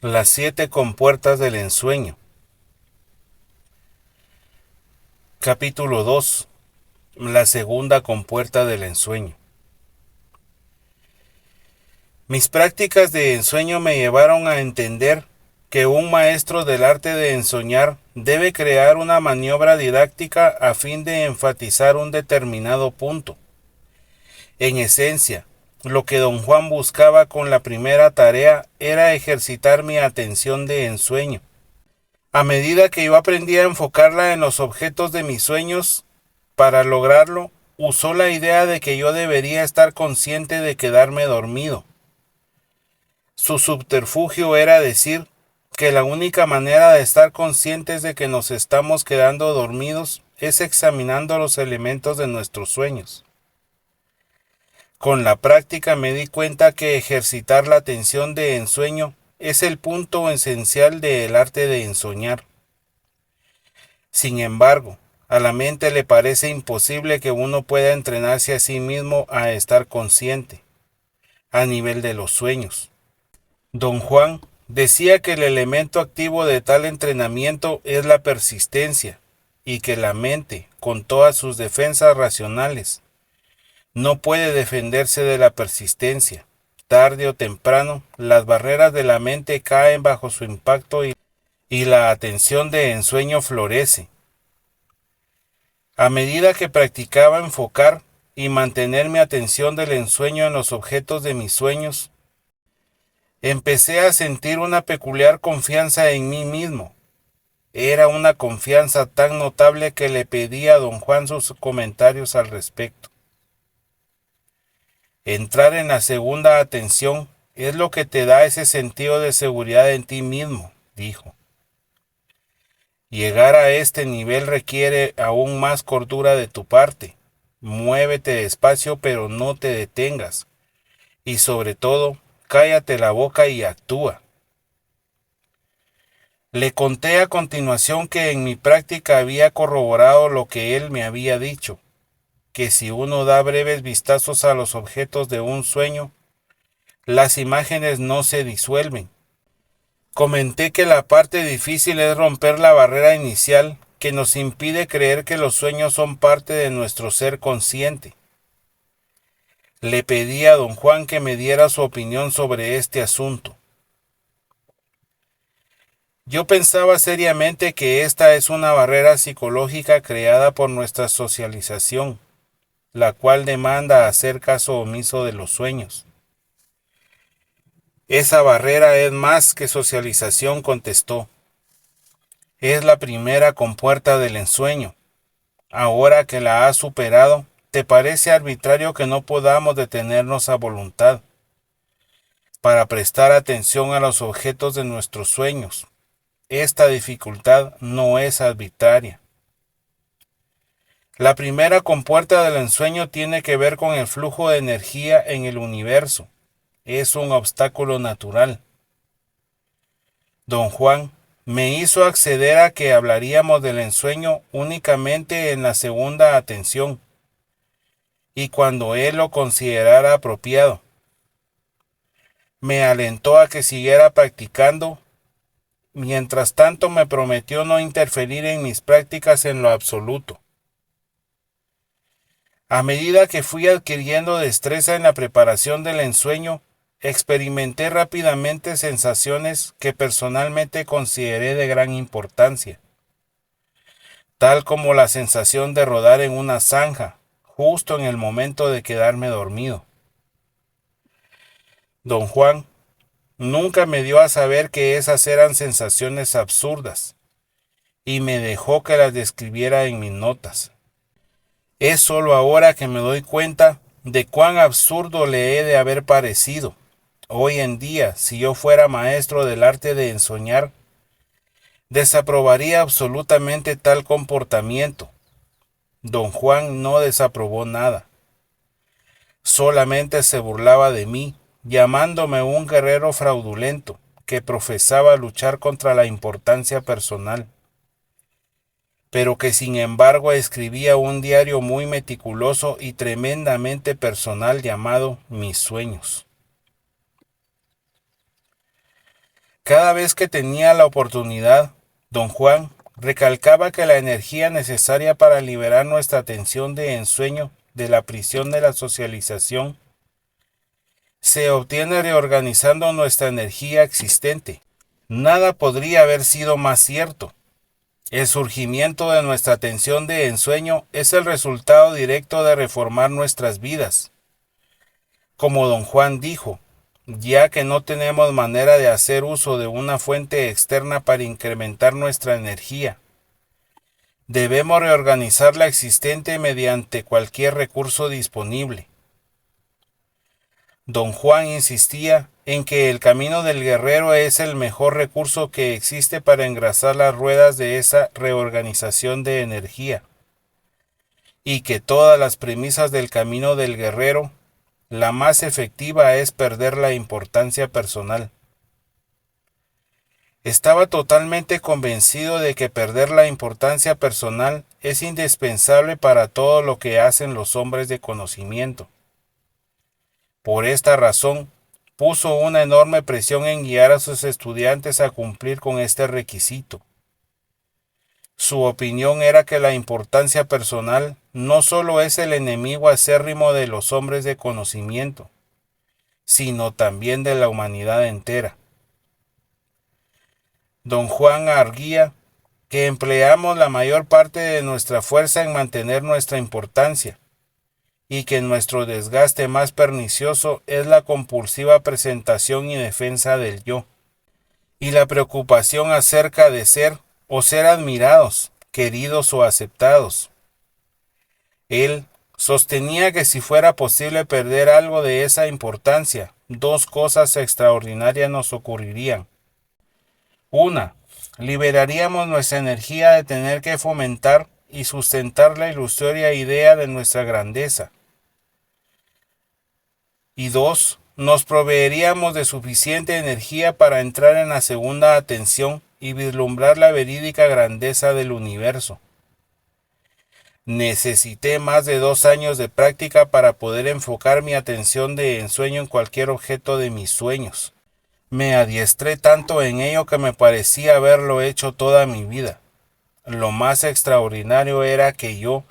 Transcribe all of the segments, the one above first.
Las 7 compuertas del ensueño. Capítulo 2. La segunda compuerta del ensueño. Mis prácticas de ensueño me llevaron a entender que un maestro del arte de ensoñar debe crear una maniobra didáctica a fin de enfatizar un determinado punto. En esencia, lo que don Juan buscaba con la primera tarea era ejercitar mi atención de ensueño. A medida que yo aprendí a enfocarla en los objetos de mis sueños, para lograrlo, usó la idea de que yo debería estar consciente de quedarme dormido. Su subterfugio era decir que la única manera de estar conscientes de que nos estamos quedando dormidos es examinando los elementos de nuestros sueños. Con la práctica me di cuenta que ejercitar la atención de ensueño es el punto esencial del arte de ensoñar. Sin embargo, a la mente le parece imposible que uno pueda entrenarse a sí mismo a estar consciente, a nivel de los sueños. Don Juan decía que el elemento activo de tal entrenamiento es la persistencia, y que la mente, con todas sus defensas racionales, no puede defenderse de la persistencia. Tarde o temprano, las barreras de la mente caen bajo su impacto y la atención de ensueño florece. A medida que practicaba enfocar y mantener mi atención del ensueño en los objetos de mis sueños, empecé a sentir una peculiar confianza en mí mismo. Era una confianza tan notable que le pedí a don Juan sus comentarios al respecto. Entrar en la segunda atención es lo que te da ese sentido de seguridad en ti mismo, dijo. Llegar a este nivel requiere aún más cordura de tu parte. Muévete despacio, pero no te detengas. Y sobre todo, cállate la boca y actúa. Le conté a continuación que en mi práctica había corroborado lo que él me había dicho, que si uno da breves vistazos a los objetos de un sueño, las imágenes no se disuelven. Comenté que la parte difícil es romper la barrera inicial que nos impide creer que los sueños son parte de nuestro ser consciente. Le pedí a don Juan que me diera su opinión sobre este asunto. Yo pensaba seriamente que esta es una barrera psicológica creada por nuestra socialización, la cual demanda hacer caso omiso de los sueños. Esa barrera es más que socialización, contestó. Es la primera compuerta del ensueño. Ahora que la has superado, ¿te parece arbitrario que no podamos detenernos a voluntad para prestar atención a los objetos de nuestros sueños? Esta dificultad no es arbitraria. La primera compuerta del ensueño tiene que ver con el flujo de energía en el universo. Es un obstáculo natural. Don Juan me hizo acceder a que hablaríamos del ensueño únicamente en la segunda atención y cuando él lo considerara apropiado. Me alentó a que siguiera practicando. Mientras tanto me prometió no interferir en mis prácticas en lo absoluto. A medida que fui adquiriendo destreza en la preparación del ensueño, experimenté rápidamente sensaciones que personalmente consideré de gran importancia, tal como la sensación de rodar en una zanja, justo en el momento de quedarme dormido. Don Juan nunca me dio a saber que esas eran sensaciones absurdas, y me dejó que las describiera en mis notas. Es solo ahora que me doy cuenta de cuán absurdo le he de haber parecido. Hoy en día, si yo fuera maestro del arte de ensoñar, desaprobaría absolutamente tal comportamiento. Don Juan no desaprobó nada. Solamente se burlaba de mí, llamándome un guerrero fraudulento que profesaba luchar contra la importancia personal, pero que sin embargo escribía un diario muy meticuloso y tremendamente personal llamado Mis Sueños. Cada vez que tenía la oportunidad, don Juan recalcaba que la energía necesaria para liberar nuestra atención de ensueño de la prisión de la socialización se obtiene reorganizando nuestra energía existente. Nada podría haber sido más cierto. El surgimiento de nuestra atención de ensueño es el resultado directo de reformar nuestras vidas. Como don Juan dijo, ya que no tenemos manera de hacer uso de una fuente externa para incrementar nuestra energía, debemos reorganizar la existente mediante cualquier recurso disponible. Don Juan insistía en que el camino del guerrero es el mejor recurso que existe para engrasar las ruedas de esa reorganización de energía, y que todas las premisas del camino del guerrero, la más efectiva es perder la importancia personal. Estaba totalmente convencido de que perder la importancia personal es indispensable para todo lo que hacen los hombres de conocimiento. Por esta razón, puso una enorme presión en guiar a sus estudiantes a cumplir con este requisito. Su opinión era que la importancia personal no solo es el enemigo acérrimo de los hombres de conocimiento, sino también de la humanidad entera. Don Juan arguía que empleamos la mayor parte de nuestra fuerza en mantener nuestra importancia, y que nuestro desgaste más pernicioso es la compulsiva presentación y defensa del yo, y la preocupación acerca de ser o ser admirados, queridos o aceptados. Él sostenía que si fuera posible perder algo de esa importancia, dos cosas extraordinarias nos ocurrirían. Una, liberaríamos nuestra energía de tener que fomentar y sustentar la ilusoria idea de nuestra grandeza. Y dos, nos proveeríamos de suficiente energía para entrar en la segunda atención y vislumbrar la verídica grandeza del universo. Necesité más de 2 años de práctica para poder enfocar mi atención de ensueño en cualquier objeto de mis sueños. Me adiestré tanto en ello que me parecía haberlo hecho toda mi vida. Lo más extraordinario era que yo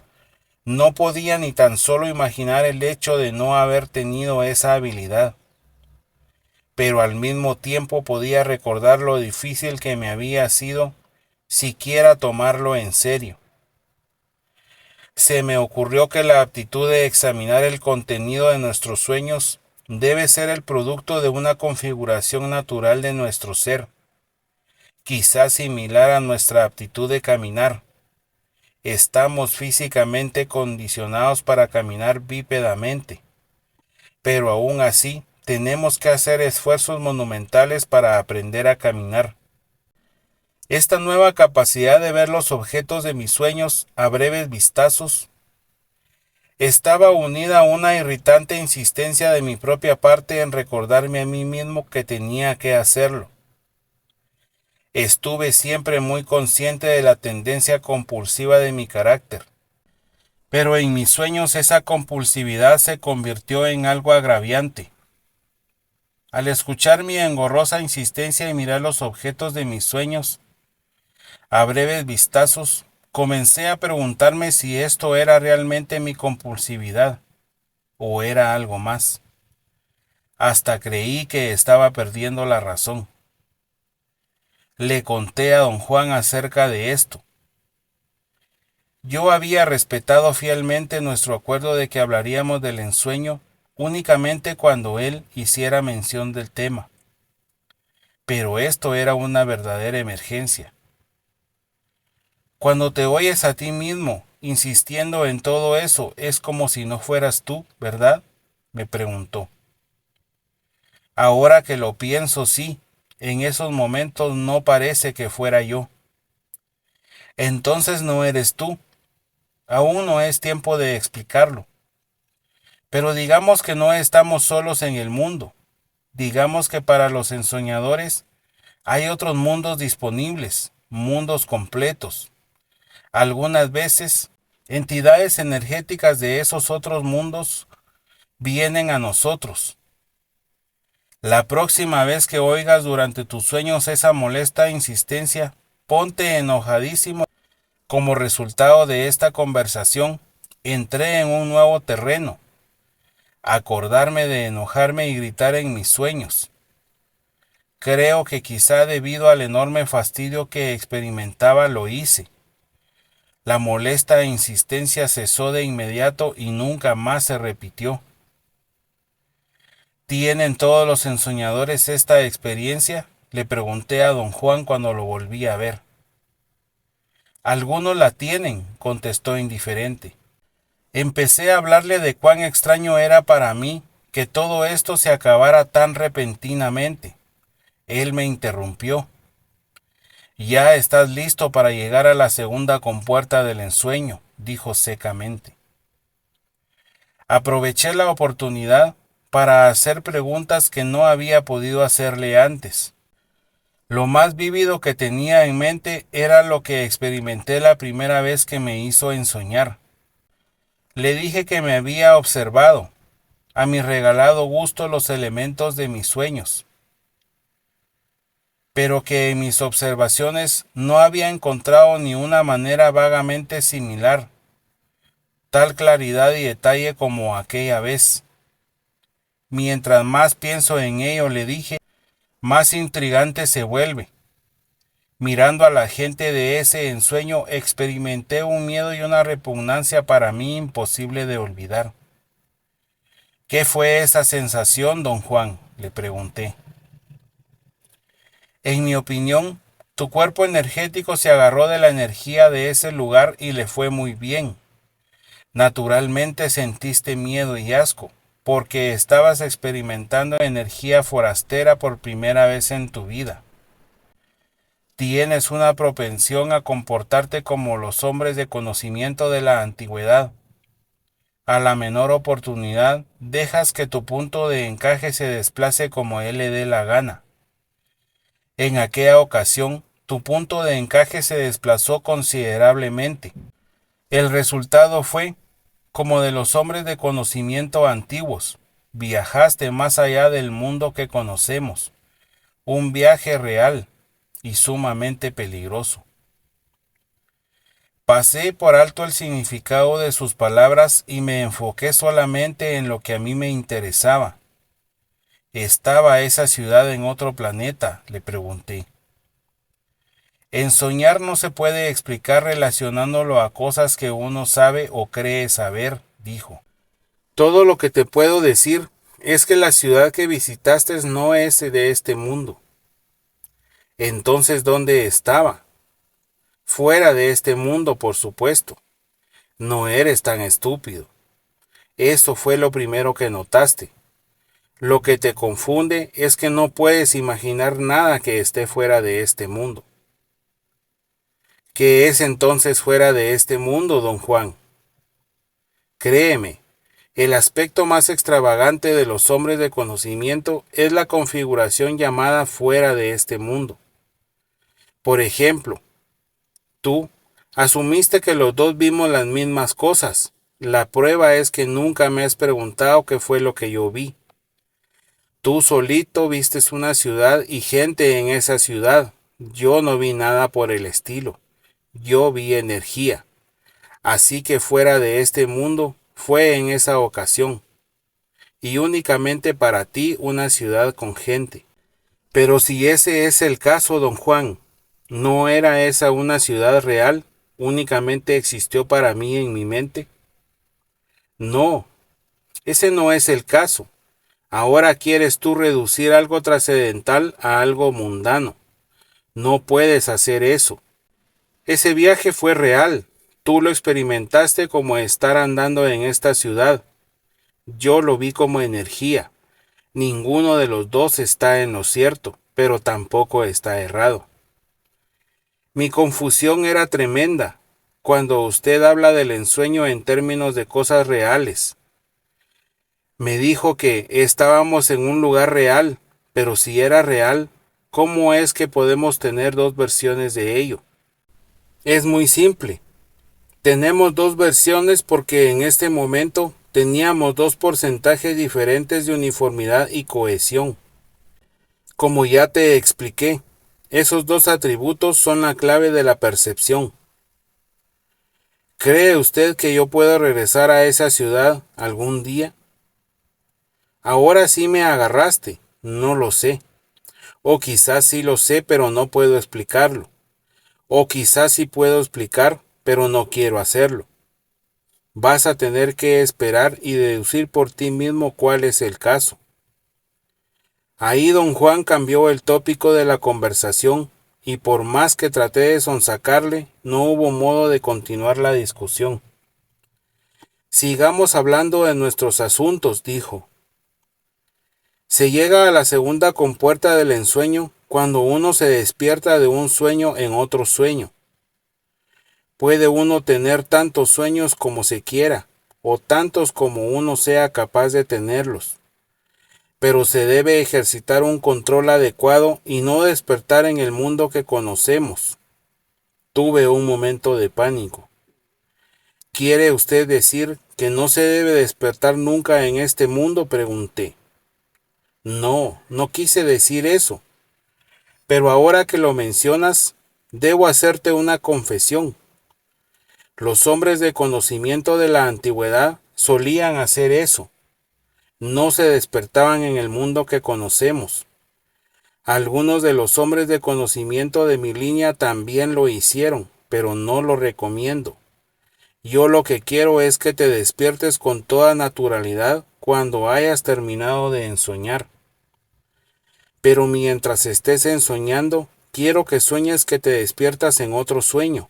no podía ni tan solo imaginar el hecho de no haber tenido esa habilidad, pero al mismo tiempo podía recordar lo difícil que me había sido siquiera tomarlo en serio. Se me ocurrió que la aptitud de examinar el contenido de nuestros sueños debe ser el producto de una configuración natural de nuestro ser, quizás similar a nuestra aptitud de caminar. Estamos físicamente condicionados para caminar bípedamente, pero aún así tenemos que hacer esfuerzos monumentales para aprender a caminar. Esta nueva capacidad de ver los objetos de mis sueños a breves vistazos estaba unida a una irritante insistencia de mi propia parte en recordarme a mí mismo que tenía que hacerlo. Estuve siempre muy consciente de la tendencia compulsiva de mi carácter, pero en mis sueños esa compulsividad se convirtió en algo agraviante. Al escuchar mi engorrosa insistencia y mirar los objetos de mis sueños a breves vistazos, comencé a preguntarme si esto era realmente mi compulsividad o era algo más. Hasta creí que estaba perdiendo la razón. Le conté a don Juan acerca de esto. Yo había respetado fielmente nuestro acuerdo de que hablaríamos del ensueño únicamente cuando él hiciera mención del tema. Pero esto era una verdadera emergencia. Cuando te oyes a ti mismo insistiendo en todo eso, es como si no fueras tú, ¿verdad?, me preguntó. Ahora que lo pienso, sí, en esos momentos no parece que fuera yo. Entonces no eres tú. Aún no es tiempo de explicarlo. Pero digamos que no estamos solos en el mundo. Digamos que para los ensoñadores hay otros mundos disponibles, mundos completos. Algunas veces, entidades energéticas de esos otros mundos vienen a nosotros. La próxima vez que oigas durante tus sueños esa molesta insistencia, ponte enojadísimo. Como resultado de esta conversación, entré en un nuevo terreno, acordarme de enojarme y gritar en mis sueños. Creo que quizá debido al enorme fastidio que experimentaba lo hice. La molesta insistencia cesó de inmediato y nunca más se repitió. ¿Tienen todos los ensoñadores esta experiencia?, le pregunté a don Juan cuando lo volví a ver. Algunos la tienen, contestó indiferente. Empecé a hablarle de cuán extraño era para mí que todo esto se acabara tan repentinamente. Él me interrumpió. Ya estás listo para llegar a la segunda compuerta del ensueño, dijo secamente. Aproveché la oportunidad para hacer preguntas que no había podido hacerle antes. Lo más vívido que tenía en mente era lo que experimenté la primera vez que me hizo ensoñar. Le dije que me había observado, a mi regalado gusto, los elementos de mis sueños, pero que en mis observaciones no había encontrado ni una manera vagamente similar, tal claridad y detalle como aquella vez. Mientras más pienso en ello, le dije, más intrigante se vuelve. Mirando a la gente de ese ensueño, experimenté un miedo y una repugnancia para mí imposible de olvidar. ¿Qué fue esa sensación, don Juan?, le pregunté. En mi opinión, tu cuerpo energético se agarró de la energía de ese lugar y le fue muy bien. Naturalmente sentiste miedo y asco, porque estabas experimentando energía forastera por primera vez en tu vida. Tienes una propensión a comportarte como los hombres de conocimiento de la antigüedad. A la menor oportunidad, dejas que tu punto de encaje se desplace como él le dé la gana. En aquella ocasión, tu punto de encaje se desplazó considerablemente. El resultado fue, como de los hombres de conocimiento antiguos, viajaste más allá del mundo que conocemos, un viaje real y sumamente peligroso. Pasé por alto el significado de sus palabras y me enfoqué solamente en lo que a mí me interesaba. ¿Estaba esa ciudad en otro planeta?, le pregunté. Ensoñar no se puede explicar relacionándolo a cosas que uno sabe o cree saber, dijo. Todo lo que te puedo decir es que la ciudad que visitaste no es de este mundo. Entonces, ¿dónde estaba? Fuera de este mundo, por supuesto. No eres tan estúpido. Eso fue lo primero que notaste. Lo que te confunde es que no puedes imaginar nada que esté fuera de este mundo. ¿Qué es entonces fuera de este mundo, don Juan? Créeme, el aspecto más extravagante de los hombres de conocimiento es la configuración llamada fuera de este mundo. Por ejemplo, tú asumiste que los dos vimos las mismas cosas. La prueba es que nunca me has preguntado qué fue lo que yo vi. Tú solito vistes una ciudad y gente en esa ciudad. Yo no vi nada por el estilo. Yo vi energía. Así que fuera de este mundo fue en esa ocasión. Y únicamente para ti una ciudad con gente. Pero si ese es el caso, don Juan, ¿no era esa una ciudad real? ¿Únicamente existió para mí en mi mente? No, ese no es el caso. Ahora quieres tú reducir algo trascendental a algo mundano. No puedes hacer eso. Ese viaje fue real. Tú lo experimentaste como estar andando en esta ciudad. Yo lo vi como energía. Ninguno de los dos está en lo cierto, pero tampoco está errado. Mi confusión era tremenda cuando usted habla del ensueño en términos de cosas reales. Me dijo que estábamos en un lugar real, pero si era real, ¿cómo es que podemos tener dos versiones de ello? Es muy simple. Tenemos dos versiones porque en este momento teníamos dos porcentajes diferentes de uniformidad y cohesión. Como ya te expliqué, esos dos atributos son la clave de la percepción. ¿Cree usted que yo pueda regresar a esa ciudad algún día? Ahora sí me agarraste, no lo sé. O quizás sí lo sé, pero no puedo explicarlo. O quizás sí puedo explicar, pero no quiero hacerlo. Vas a tener que esperar y deducir por ti mismo cuál es el caso. Ahí don Juan cambió el tópico de la conversación y por más que traté de sonsacarle, no hubo modo de continuar la discusión. Sigamos hablando de nuestros asuntos, dijo. Se llega a la segunda compuerta del ensueño cuando uno se despierta de un sueño en otro sueño. Puede uno tener tantos sueños como se quiera, o tantos como uno sea capaz de tenerlos. Pero se debe ejercitar un control adecuado y no despertar en el mundo que conocemos. Tuve un momento de pánico. ¿Quiere usted decir que no se debe despertar nunca en este mundo?, pregunté. No, no quise decir eso. Pero ahora que lo mencionas, debo hacerte una confesión. Los hombres de conocimiento de la antigüedad solían hacer eso. No se despertaban en el mundo que conocemos. Algunos de los hombres de conocimiento de mi línea también lo hicieron, pero no lo recomiendo. Yo lo que quiero es que te despiertes con toda naturalidad cuando hayas terminado de ensoñar. Pero mientras estés ensoñando, quiero que sueñes que te despiertas en otro sueño.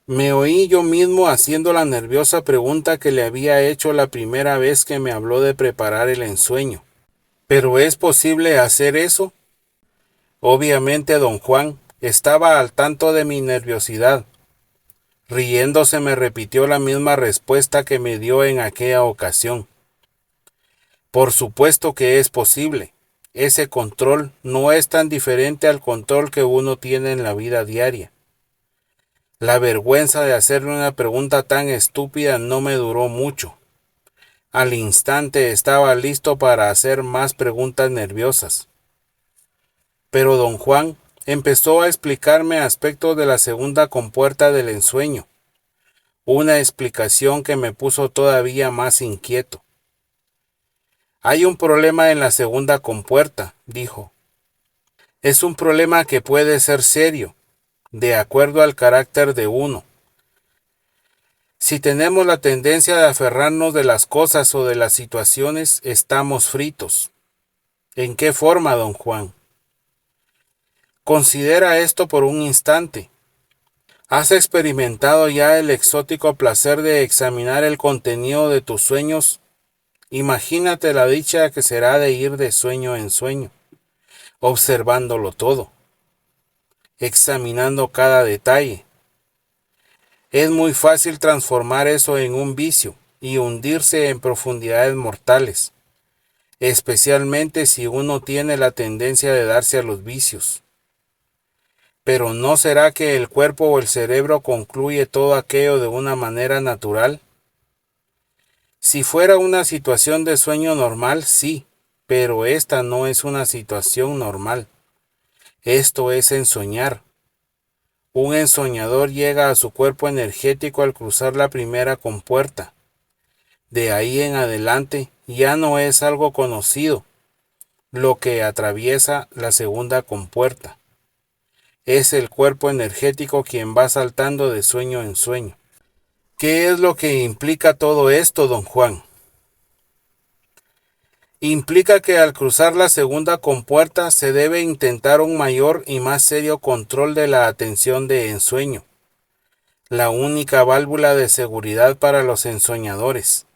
Me oí yo mismo haciendo la nerviosa pregunta que le había hecho la primera vez que me habló de preparar el ensueño. ¿Pero es posible hacer eso? Obviamente don Juan estaba al tanto de mi nerviosidad. Riéndose me repitió la misma respuesta que me dio en aquella ocasión. Por supuesto que es posible. Ese control no es tan diferente al control que uno tiene en la vida diaria. La vergüenza de hacerle una pregunta tan estúpida no me duró mucho. Al instante estaba listo para hacer más preguntas nerviosas. Pero don Juan empezó a explicarme aspectos de la segunda compuerta del ensueño, una explicación que me puso todavía más inquieto. Hay un problema en la segunda compuerta, dijo. Es un problema que puede ser serio, de acuerdo al carácter de uno. Si tenemos la tendencia de aferrarnos de las cosas o de las situaciones, estamos fritos. ¿En qué forma, don Juan? Considera esto por un instante. ¿Has experimentado ya el exótico placer de examinar el contenido de tus sueños? Imagínate la dicha que será de ir de sueño en sueño, observándolo todo, examinando cada detalle. Es muy fácil transformar eso en un vicio y hundirse en profundidades mortales, especialmente si uno tiene la tendencia de darse a los vicios. Pero ¿no será que el cuerpo o el cerebro concluye todo aquello de una manera natural? Si fuera una situación de sueño normal, sí, pero esta no es una situación normal. Esto es ensoñar. Un ensoñador llega a su cuerpo energético al cruzar la primera compuerta. De ahí en adelante ya no es algo conocido lo que atraviesa la segunda compuerta. Es el cuerpo energético quien va saltando de sueño en sueño. ¿Qué es lo que implica todo esto, don Juan? Implica que al cruzar la segunda compuerta se debe intentar un mayor y más serio control de la atención de ensueño, la única válvula de seguridad para los ensoñadores.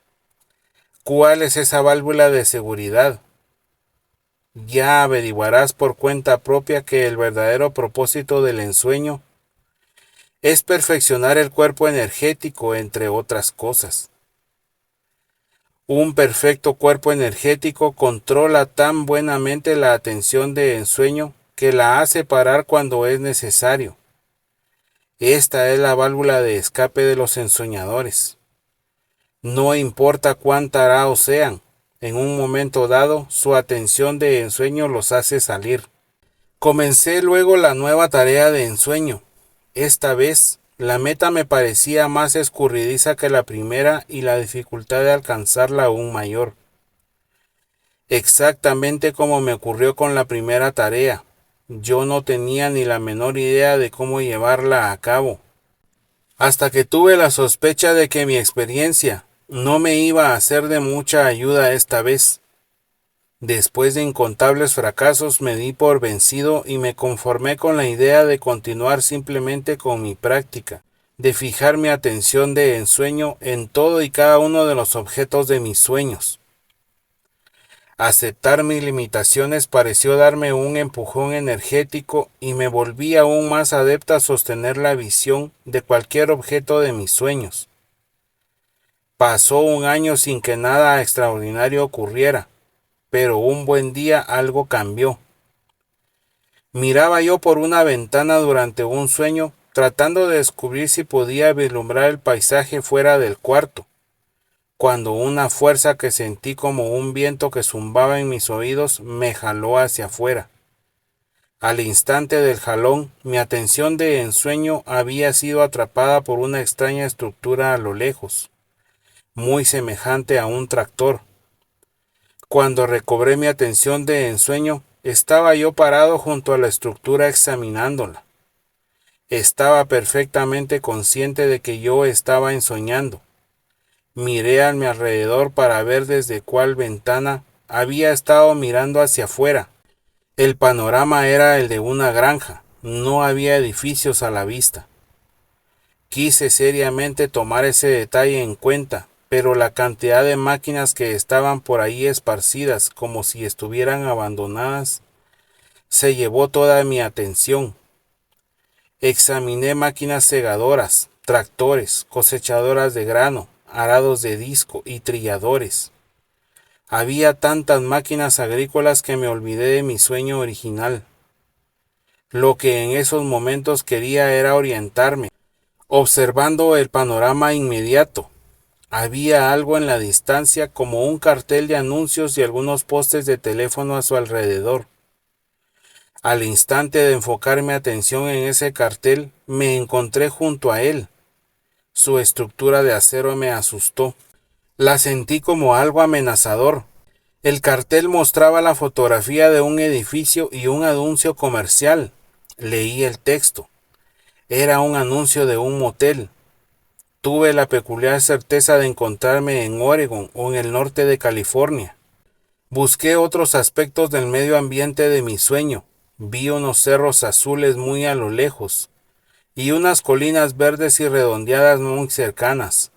¿Cuál es esa válvula de seguridad? Ya averiguarás por cuenta propia que el verdadero propósito del ensueño es perfeccionar el cuerpo energético, entre otras cosas. Un perfecto cuerpo energético controla tan buenamente la atención de ensueño que la hace parar cuando es necesario. Esta es la válvula de escape de los ensoñadores. No importa cuán tarados sean, en un momento dado, su atención de ensueño los hace salir. Comencé luego la nueva tarea de ensueño. Esta vez, la meta me parecía más escurridiza que la primera y la dificultad de alcanzarla aún mayor. Exactamente como me ocurrió con la primera tarea, yo no tenía ni la menor idea de cómo llevarla a cabo, hasta que tuve la sospecha de que mi experiencia no me iba a ser de mucha ayuda esta vez. Después de incontables fracasos me di por vencido y me conformé con la idea de continuar simplemente con mi práctica, de fijar mi atención de ensueño en todo y cada uno de los objetos de mis sueños. Aceptar mis limitaciones pareció darme un empujón energético y me volví aún más adepta a sostener la visión de cualquier objeto de mis sueños. Pasó un año sin que nada extraordinario ocurriera, pero un buen día algo cambió. Miraba yo por una ventana durante un sueño, tratando de descubrir si podía vislumbrar el paisaje fuera del cuarto, cuando una fuerza que sentí como un viento que zumbaba en mis oídos me jaló hacia afuera. Al instante del jalón, mi atención de ensueño había sido atrapada por una extraña estructura a lo lejos, muy semejante a un tractor. Cuando recobré mi atención de ensueño, estaba yo parado junto a la estructura examinándola. Estaba perfectamente consciente de que yo estaba ensoñando. Miré a mi alrededor para ver desde cuál ventana había estado mirando hacia afuera. El panorama era el de una granja, no había edificios a la vista. Quise seriamente tomar ese detalle en cuenta, pero la cantidad de máquinas que estaban por ahí esparcidas como si estuvieran abandonadas se llevó toda mi atención. Examiné máquinas segadoras, tractores, cosechadoras de grano, arados de disco y trilladores. Había tantas máquinas agrícolas que me olvidé de mi sueño original. Lo que en esos momentos quería era orientarme, observando el panorama inmediato. Había algo en la distancia como un cartel de anuncios y algunos postes de teléfono a su alrededor. Al instante de enfocar mi atención en ese cartel, me encontré junto a él. Su estructura de acero me asustó. La sentí como algo amenazador. El cartel mostraba la fotografía de un edificio y un anuncio comercial. Leí el texto. Era un anuncio de un motel. Tuve la peculiar certeza de encontrarme en Oregon o en el norte de California. Busqué otros aspectos del medio ambiente de mi sueño. Vi unos cerros azules muy a lo lejos y unas colinas verdes y redondeadas muy cercanas.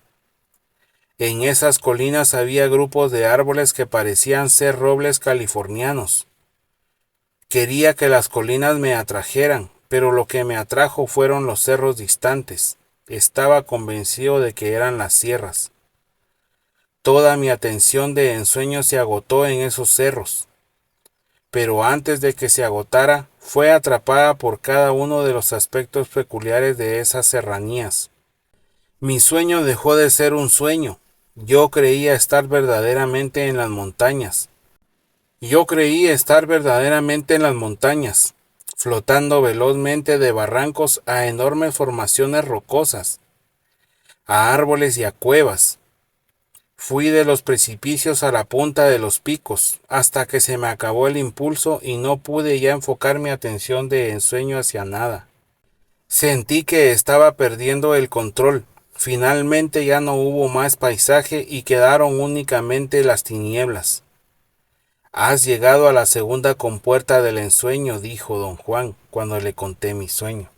En esas colinas había grupos de árboles que parecían ser robles californianos. Quería que las colinas me atrajeran, pero lo que me atrajo fueron los cerros distantes. Estaba convencido de que eran las sierras. Toda mi atención de ensueño se agotó en esos cerros, pero antes de que se agotara, fue atrapada por cada uno de los aspectos peculiares de esas serranías. Mi sueño dejó de ser un sueño. Yo creía estar verdaderamente en las montañas. Flotando velozmente de barrancos a enormes formaciones rocosas, a árboles y a cuevas. Fui de los precipicios a la punta de los picos, hasta que se me acabó el impulso y no pude ya enfocar mi atención de ensueño hacia nada. Sentí que estaba perdiendo el control. Finalmente ya no hubo más paisaje y quedaron únicamente las tinieblas. «Has llegado a la segunda compuerta del ensueño», dijo don Juan cuando le conté mi sueño.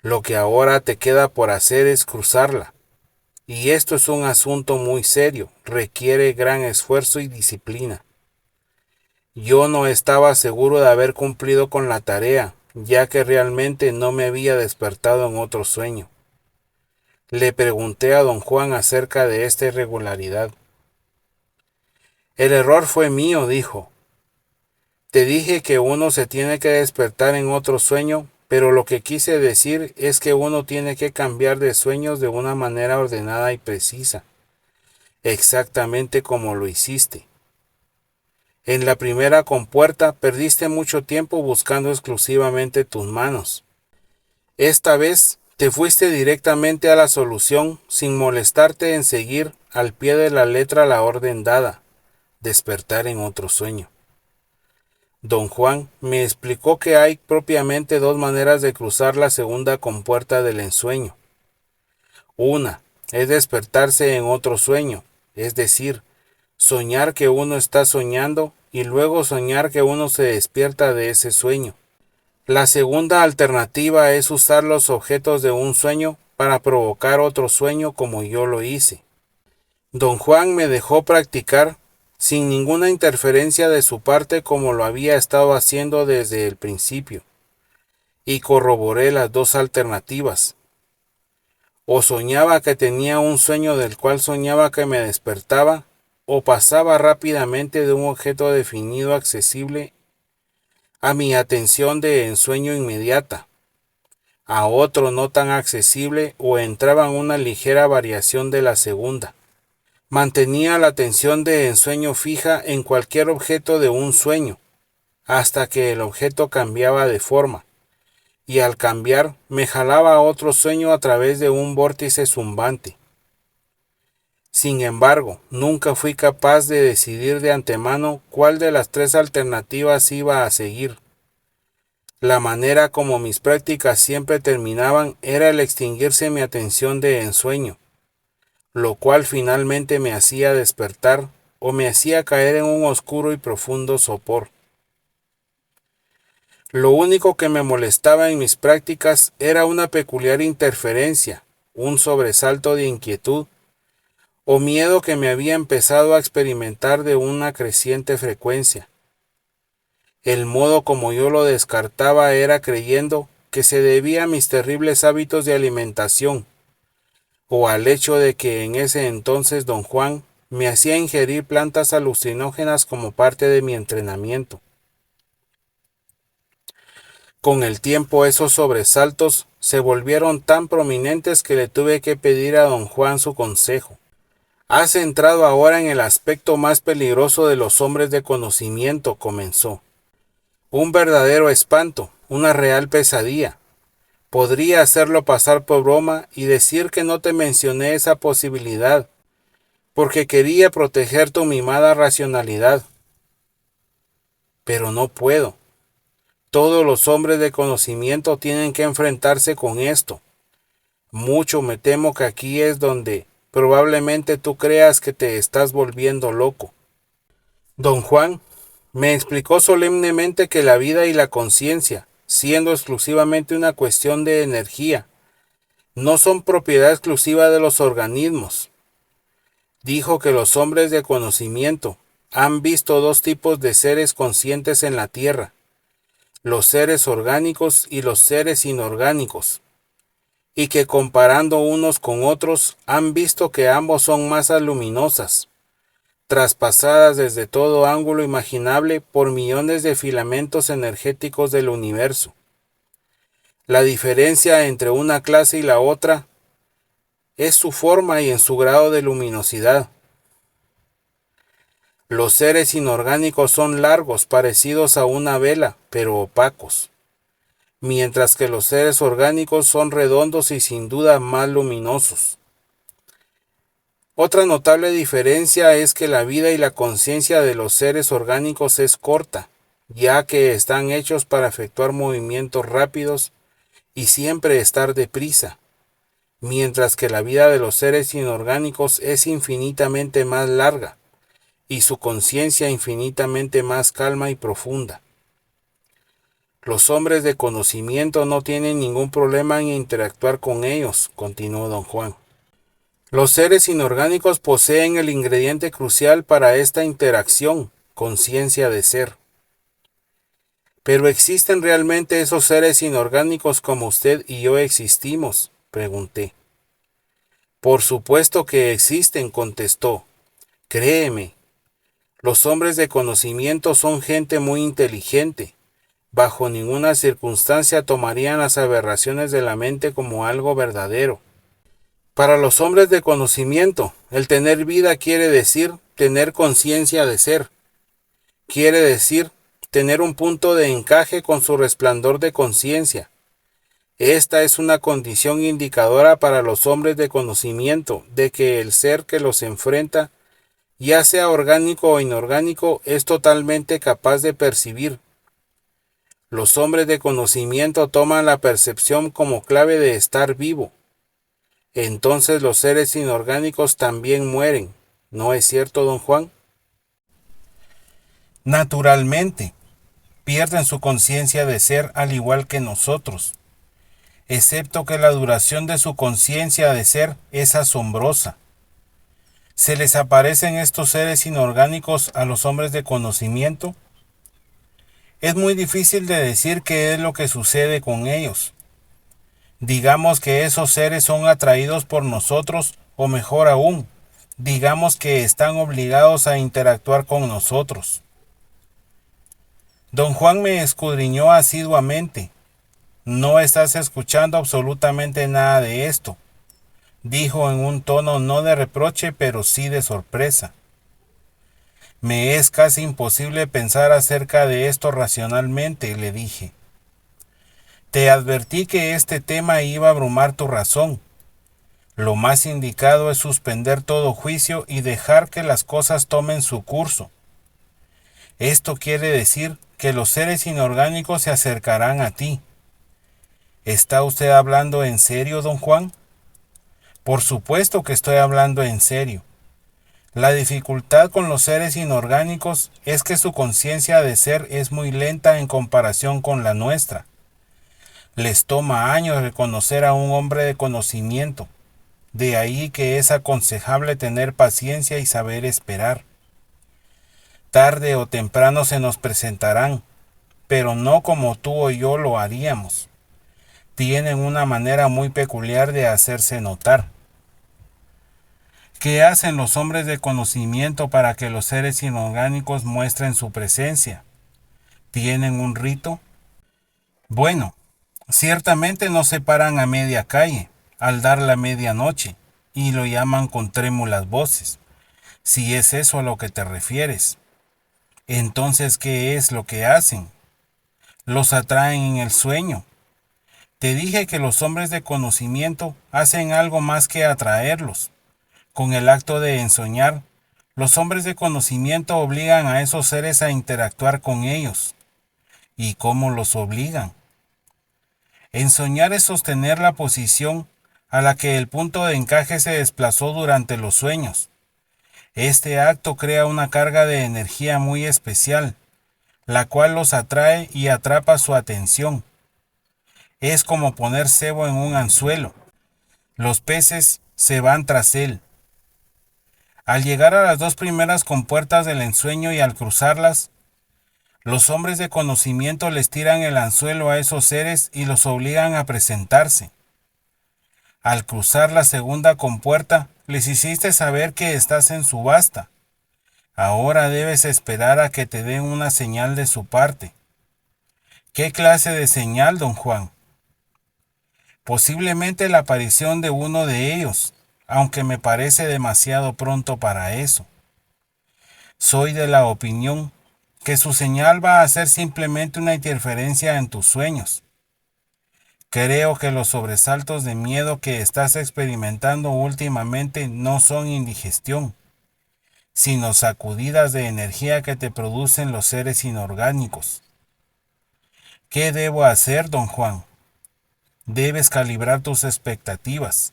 «Lo que ahora te queda por hacer es cruzarla. Y esto es un asunto muy serio, requiere gran esfuerzo y disciplina». Yo no estaba seguro de haber cumplido con la tarea, ya que realmente no me había despertado en otro sueño. Le pregunté a don Juan acerca de esta irregularidad. «El error fue mío», dijo. «Te dije que uno se tiene que despertar en otro sueño, pero lo que quise decir es que uno tiene que cambiar de sueños de una manera ordenada y precisa. exactamente como lo hiciste. En la primera compuerta perdiste mucho tiempo buscando exclusivamente tus manos. Esta vez te fuiste directamente a la solución sin molestarte en seguir al pie de la letra la orden dada, despertar en otro sueño. Don Juan me explicó que hay propiamente dos maneras de cruzar la segunda compuerta del ensueño. Una es despertarse en otro sueño, es decir, soñar que uno está soñando y luego soñar que uno se despierta de ese sueño. La segunda alternativa es usar los objetos de un sueño para provocar otro sueño como yo lo hice. Don Juan me dejó practicar sin ninguna interferencia de su parte como lo había estado haciendo desde el principio, y corroboré las dos alternativas. O soñaba que tenía un sueño del cual soñaba que me despertaba, o pasaba rápidamente de un objeto definido accesible a mi atención de ensueño inmediata, a otro no tan accesible o entraba en una ligera variación de la segunda. Mantenía la atención de ensueño fija en cualquier objeto de un sueño, hasta que el objeto cambiaba de forma, y al cambiar me jalaba a otro sueño a través de un vórtice zumbante. Sin embargo, nunca fui capaz de decidir de antemano cuál de las tres alternativas iba a seguir. La manera como mis prácticas siempre terminaban era el extinguirse mi atención de ensueño, lo cual finalmente me hacía despertar o me hacía caer en un oscuro y profundo sopor. Lo único que me molestaba en mis prácticas era una peculiar interferencia, un sobresalto de inquietud o miedo que me había empezado a experimentar de una creciente frecuencia. El modo como yo lo descartaba era creyendo que se debía a mis terribles hábitos de alimentación, o al hecho de que en ese entonces don Juan me hacía ingerir plantas alucinógenas como parte de mi entrenamiento. Con el tiempo esos sobresaltos se volvieron tan prominentes que le tuve que pedir a don Juan su consejo. Has entrado ahora en el aspecto más peligroso de los hombres de conocimiento, comenzó. Un verdadero espanto, una real pesadilla. Podría hacerlo pasar por broma y decir que no te mencioné esa posibilidad, porque quería proteger tu mimada racionalidad. Pero no puedo. Todos los hombres de conocimiento tienen que enfrentarse con esto. Mucho me temo que aquí es donde probablemente tú creas que te estás volviendo loco. Don Juan me explicó solemnemente que la vida y la conciencia, siendo exclusivamente una cuestión de energía, no son propiedad exclusiva de los organismos. Dijo que los hombres de conocimiento han visto dos tipos de seres conscientes en la Tierra, los seres orgánicos y los seres inorgánicos, y que comparando unos con otros han visto que ambos son masas luminosas, traspasadas desde todo ángulo imaginable por millones de filamentos energéticos del universo. La diferencia entre una clase y la otra es su forma y en su grado de luminosidad. Los seres inorgánicos son largos, parecidos a una vela, pero opacos, mientras que los seres orgánicos son redondos y sin duda más luminosos. Otra notable diferencia es que la vida y la conciencia de los seres orgánicos es corta, ya que están hechos para efectuar movimientos rápidos y siempre estar deprisa, mientras que la vida de los seres inorgánicos es infinitamente más larga y su conciencia infinitamente más calma y profunda. Los hombres de conocimiento no tienen ningún problema en interactuar con ellos, continuó don Juan. Los seres inorgánicos poseen el ingrediente crucial para esta interacción, conciencia de ser. ¿Pero existen realmente esos seres inorgánicos como usted y yo existimos?, pregunté. Por supuesto que existen, contestó. Créeme, los hombres de conocimiento son gente muy inteligente. Bajo ninguna circunstancia tomarían las aberraciones de la mente como algo verdadero. Para los hombres de conocimiento, el tener vida quiere decir tener conciencia de ser. Quiere decir tener un punto de encaje con su resplandor de conciencia. Esta es una condición indicadora para los hombres de conocimiento de que el ser que los enfrenta, ya sea orgánico o inorgánico, es totalmente capaz de percibir. Los hombres de conocimiento toman la percepción como clave de estar vivo. Entonces los seres inorgánicos también mueren. ¿No es cierto, don Juan? Naturalmente, pierden su conciencia de ser al igual que nosotros, excepto que la duración de su conciencia de ser es asombrosa. ¿Se les aparecen estos seres inorgánicos a los hombres de conocimiento? Es muy difícil de decir qué es lo que sucede con ellos. Digamos que esos seres son atraídos por nosotros, o mejor aún, digamos que están obligados a interactuar con nosotros. Don Juan me escudriñó asiduamente. No estás escuchando absolutamente nada de esto, dijo en un tono no de reproche, pero sí de sorpresa. Me es casi imposible pensar acerca de esto racionalmente, le dije. Te advertí que este tema iba a abrumar tu razón. Lo más indicado es suspender todo juicio y dejar que las cosas tomen su curso. Esto quiere decir que los seres inorgánicos se acercarán a ti. ¿Está usted hablando en serio, don Juan? Por supuesto que estoy hablando en serio. La dificultad con los seres inorgánicos es que su conciencia de ser es muy lenta en comparación con la nuestra. Les toma años reconocer a un hombre de conocimiento. De ahí que es aconsejable tener paciencia y saber esperar. Tarde o temprano se nos presentarán, pero no como tú o yo lo haríamos. Tienen una manera muy peculiar de hacerse notar. ¿Qué hacen los hombres de conocimiento para que los seres inorgánicos muestren su presencia? ¿Tienen un rito? Bueno, ciertamente no se paran a media calle, al dar la medianoche, y lo llaman con trémulas voces, si es eso a lo que te refieres. Entonces, ¿qué es lo que hacen? Los atraen en el sueño. Te dije que los hombres de conocimiento hacen algo más que atraerlos. Con el acto de ensoñar, los hombres de conocimiento obligan a esos seres a interactuar con ellos. ¿Y cómo los obligan? Ensoñar es sostener la posición a la que el punto de encaje se desplazó durante los sueños. Este acto crea una carga de energía muy especial, la cual los atrae y atrapa su atención. Es como poner cebo en un anzuelo. Los peces se van tras él. Al llegar a las dos primeras compuertas del ensueño y al cruzarlas, los hombres de conocimiento les tiran el anzuelo a esos seres y los obligan a presentarse. Al cruzar la segunda compuerta, les hiciste saber que estás en subasta. Ahora debes esperar a que te den una señal de su parte. ¿Qué clase de señal, don Juan? Posiblemente la aparición de uno de ellos, aunque me parece demasiado pronto para eso. Soy de la opinión que su señal va a ser simplemente una interferencia en tus sueños. Creo que los sobresaltos de miedo que estás experimentando últimamente no son indigestión, sino sacudidas de energía que te producen los seres inorgánicos. ¿Qué debo hacer, don Juan? Debes calibrar tus expectativas.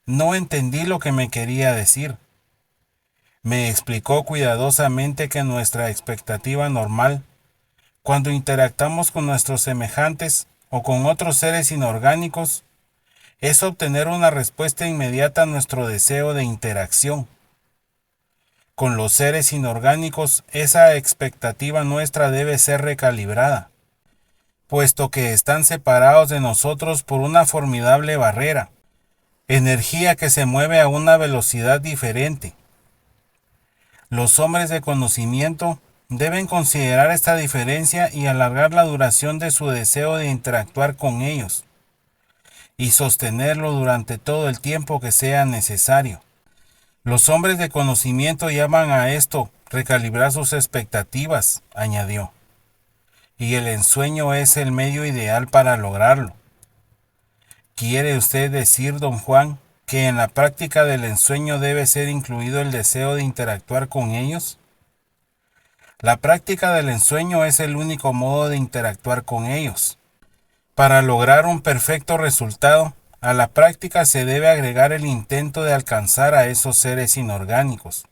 No entendí lo que me quería decir. Me explicó cuidadosamente que nuestra expectativa normal, cuando interactuamos con nuestros semejantes o con otros seres inorgánicos, es obtener una respuesta inmediata a nuestro deseo de interacción. Con los seres inorgánicos, esa expectativa nuestra debe ser recalibrada, puesto que están separados de nosotros por una formidable barrera, energía que se mueve a una velocidad diferente. Los hombres de conocimiento deben considerar esta diferencia y alargar la duración de su deseo de interactuar con ellos. y sostenerlo durante todo el tiempo que sea necesario. Los hombres de conocimiento llaman a esto recalibrar sus expectativas, añadió, y el ensueño es el medio ideal para lograrlo. ¿Quiere usted decir, don Juan, que en la práctica del ensueño debe ser incluido el deseo de interactuar con ellos? La práctica del ensueño es el único modo de interactuar con ellos. Para lograr un perfecto resultado, a la práctica se debe agregar el intento de alcanzar a esos seres inorgánicos,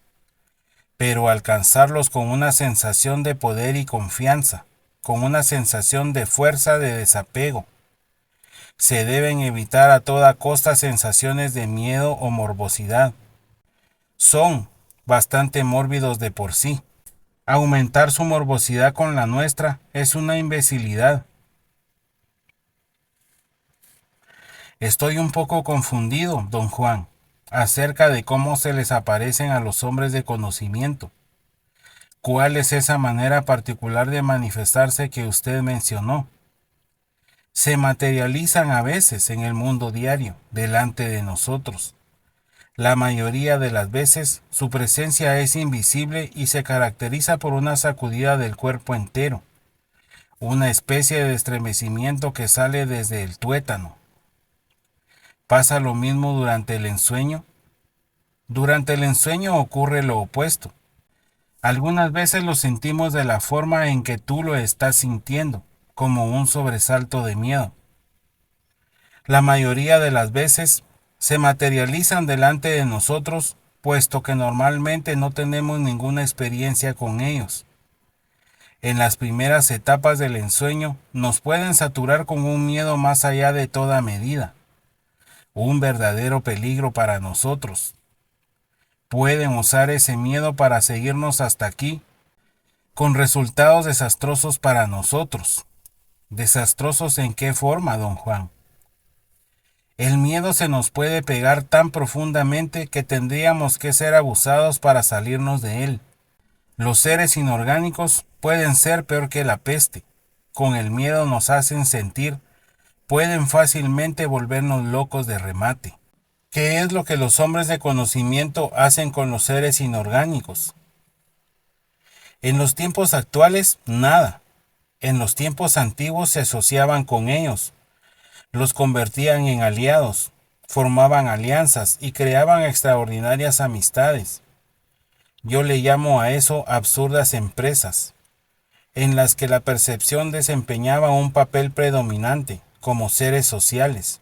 pero alcanzarlos con una sensación de poder y confianza, con una sensación de fuerza de desapego. Se deben evitar a toda costa sensaciones de miedo o morbosidad. Son bastante mórbidos de por sí. Aumentar su morbosidad con la nuestra es una imbecilidad. Estoy un poco confundido, don Juan, acerca de cómo se les aparecen a los hombres de conocimiento. ¿Cuál es esa manera particular de manifestarse que usted mencionó? Se materializan a veces en el mundo diario, delante de nosotros. La mayoría de las veces su presencia es invisible y se caracteriza por una sacudida del cuerpo entero, una especie de estremecimiento que sale desde el tuétano. ¿Pasa lo mismo durante el ensueño? Durante el ensueño ocurre lo opuesto. Algunas veces lo sentimos de la forma en que tú lo estás sintiendo, como un sobresalto de miedo. La mayoría de las veces se materializan delante de nosotros, puesto que normalmente no tenemos ninguna experiencia con ellos. En las primeras etapas del ensueño nos pueden saturar con un miedo más allá de toda medida, un verdadero peligro para nosotros. Pueden usar ese miedo para seguirnos hasta aquí, con resultados desastrosos para nosotros. ¿Desastrosos en qué forma, don Juan? El miedo se nos puede pegar tan profundamente que tendríamos que ser abusados para salirnos de él. Los seres inorgánicos pueden ser peor que la peste. Con el miedo nos hacen sentir, pueden fácilmente volvernos locos de remate. ¿Qué es lo que los hombres de conocimiento hacen con los seres inorgánicos? En los tiempos actuales, nada. En los tiempos antiguos se asociaban con ellos, los convertían en aliados, formaban alianzas y creaban extraordinarias amistades. Yo le llamo a eso absurdas empresas, en las que la percepción desempeñaba un papel predominante como seres sociales.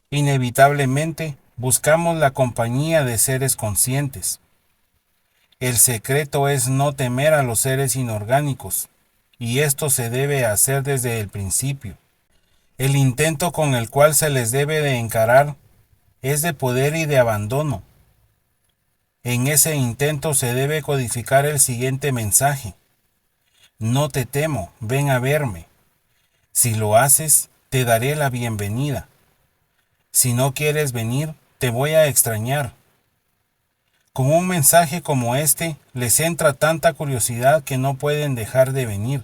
Inevitablemente, buscamos la compañía de seres conscientes. El secreto es no temer a los seres inorgánicos, y esto se debe hacer desde el principio. El intento con el cual se les debe de encarar es de poder y de abandono. En ese intento se debe codificar el siguiente mensaje: no te temo, ven a verme. Si lo haces, te daré la bienvenida. Si no quieres venir, te voy a extrañar. Con un mensaje como este, les entra tanta curiosidad que no pueden dejar de venir.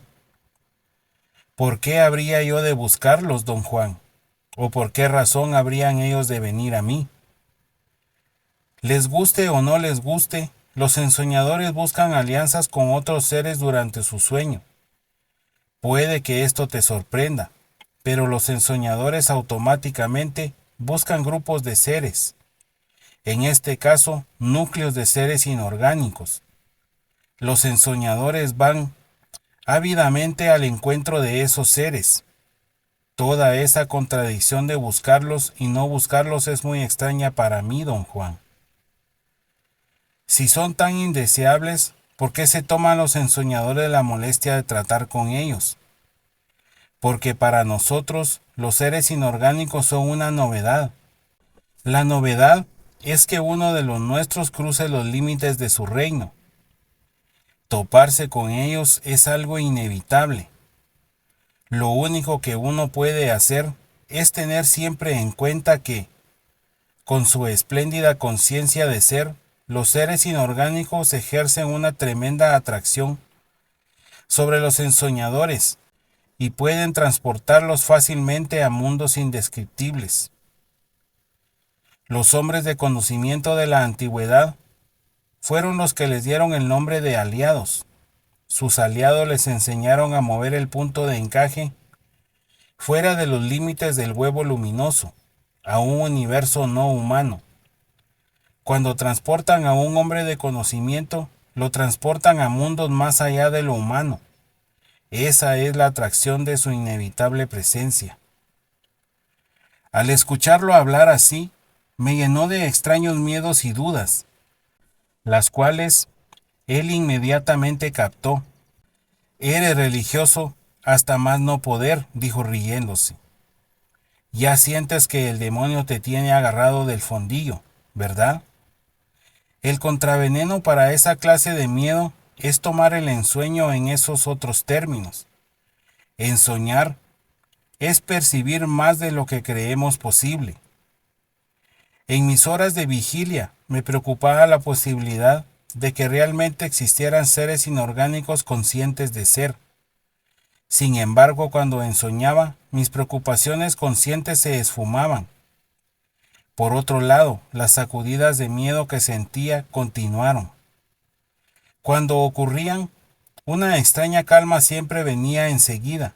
¿Por qué habría yo de buscarlos, don Juan? ¿O por qué razón habrían ellos de venir a mí? Les guste o no les guste, los ensoñadores buscan alianzas con otros seres durante su sueño. Puede que esto te sorprenda, pero los ensoñadores automáticamente buscan grupos de seres, en este caso, núcleos de seres inorgánicos. Los ensoñadores van ávidamente al encuentro de esos seres. Toda esa contradicción de buscarlos y no buscarlos es muy extraña para mí, don Juan. Si son tan indeseables, ¿por qué se toman los ensoñadores la molestia de tratar con ellos? Porque para nosotros los seres inorgánicos son una novedad. La novedad es que uno de los nuestros cruce los límites de su reino. Toparse con ellos es algo inevitable. Lo único que uno puede hacer es tener siempre en cuenta que, con su espléndida conciencia de ser, los seres inorgánicos ejercen una tremenda atracción sobre los ensoñadores y pueden transportarlos fácilmente a mundos indescriptibles. Los hombres de conocimiento de la antigüedad fueron los que les dieron el nombre de aliados. Sus aliados les enseñaron a mover el punto de encaje fuera de los límites del huevo luminoso, a un universo no humano. Cuando transportan a un hombre de conocimiento, lo transportan a mundos más allá de lo humano. Esa es la atracción de su inevitable presencia. Al escucharlo hablar así, me llenó de extraños miedos y dudas, las cuales él inmediatamente captó. Eres religioso hasta más no poder, dijo riéndose. Ya sientes que el demonio te tiene agarrado del fondillo, ¿verdad? El contraveneno para esa clase de miedo es tomar el ensueño en esos otros términos. Ensoñar es percibir más de lo que creemos posible. En mis horas de vigilia me preocupaba la posibilidad de que realmente existieran seres inorgánicos conscientes de ser. Sin embargo, cuando ensoñaba, mis preocupaciones conscientes se esfumaban. Por otro lado, las sacudidas de miedo que sentía continuaron. Cuando ocurrían, una extraña calma siempre venía enseguida,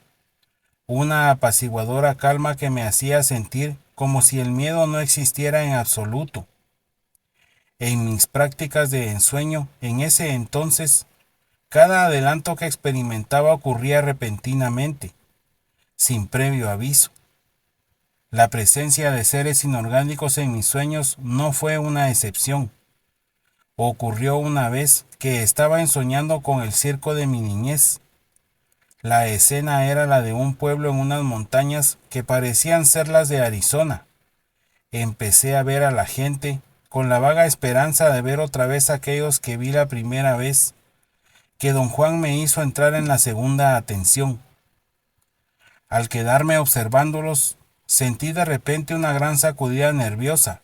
una apaciguadora calma que me hacía sentir como si el miedo no existiera en absoluto. En mis prácticas de ensueño, en ese entonces, cada adelanto que experimentaba ocurría repentinamente, sin previo aviso. La presencia de seres inorgánicos en mis sueños no fue una excepción. Ocurrió una vez que estaba ensoñando con el circo de mi niñez. La escena era la de un pueblo en unas montañas que parecían ser las de Arizona. Empecé a ver a la gente con la vaga esperanza de ver otra vez aquellos que vi la primera vez, que don Juan me hizo entrar en la segunda atención. Al quedarme observándolos, sentí de repente una gran sacudida nerviosa,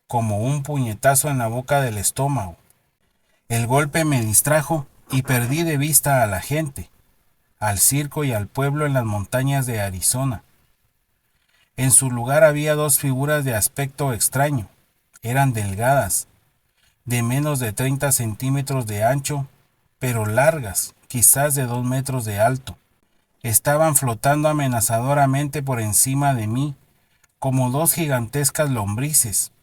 como un puñetazo en la boca del estómago. El golpe me distrajo y perdí de vista a la gente, al circo y al pueblo en las montañas de Arizona. En su lugar había dos figuras de aspecto extraño. Eran delgadas, de menos de 30 centímetros de ancho, pero largas, quizás de 2 metros de alto. Estaban flotando amenazadoramente por encima de mí, como dos gigantescas lombrices.